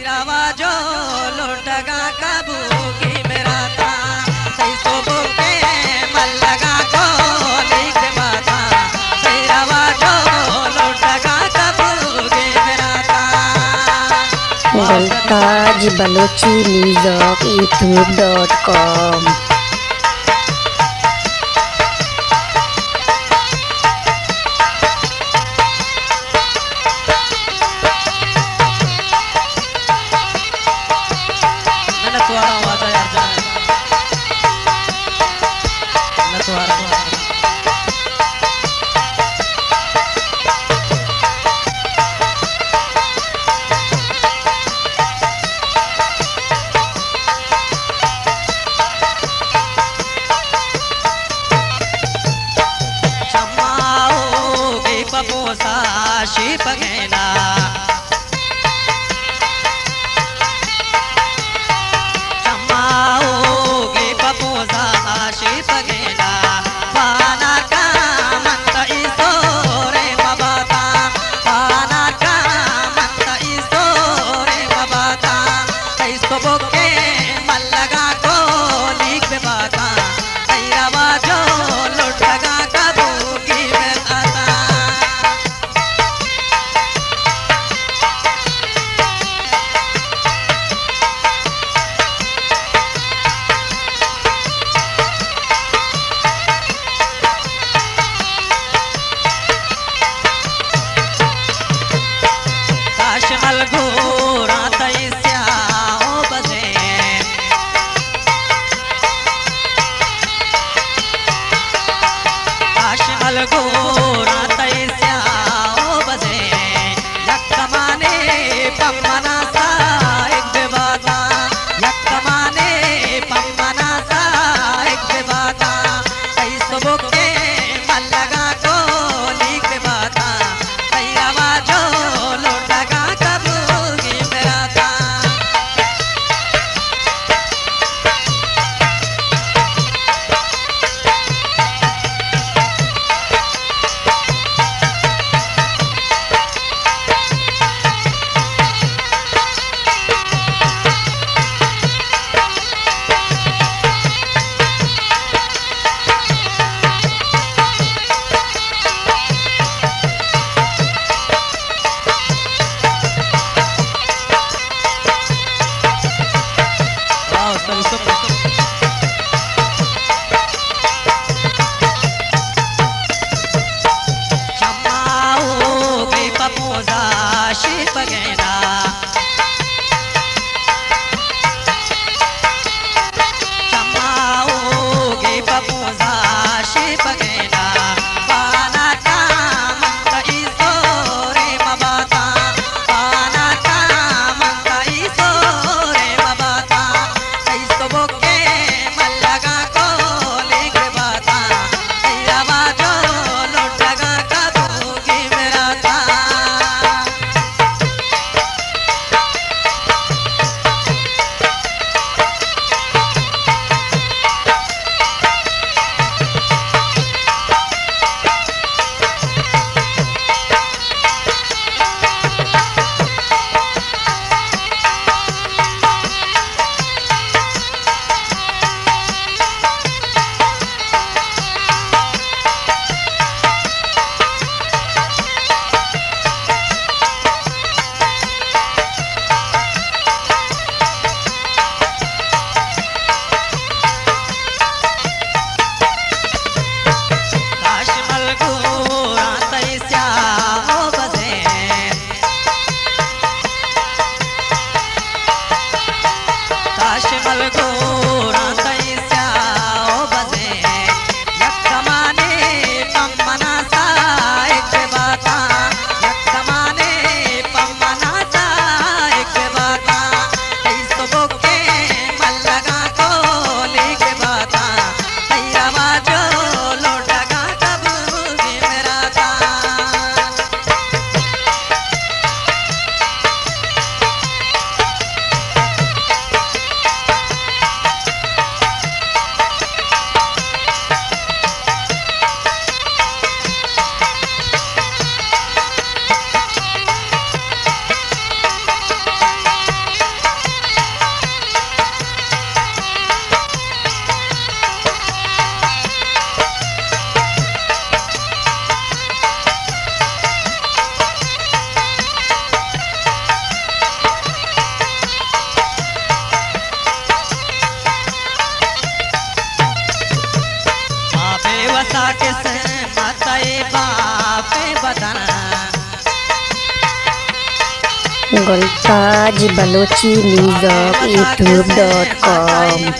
जो लोटगा काबू की मेरा था सो बुके मल्लगा को लिख बाता तेरा जो लोटगा काबू की मेरा था। मुल्ताज बलोची म्यूजिक youtube.com। शिप गैना चमाओगे पपोसा शिप गैना पाना का मंत इसोरे मबाता पाना का मंत इसोरे मबाता कैसो बोके मल्लगा को लिख बाता तेरा जो लुटगा काबू की मेरा घोरा तैस्या ओ बजे काशमल घोरा तैस्या ओ बजे यक्कमाने पम्मना सा एक बाता यक्कमाने पम्मना सा एक बाता कैसो बोके मल्लगा को लिख बाता तेरा जो लोटगा शिप गैना चमाओगे पपोसा शिप गैना पाना का मंत इसोरे मबाता पाना का मंत इसोरे मबाता कैसो बोके मल्लगा को लिख बाता तेरा जो लोटगा काबू की मेरा था। सिंगल ताज बलोची म्यूजिक यूट्यूब.com।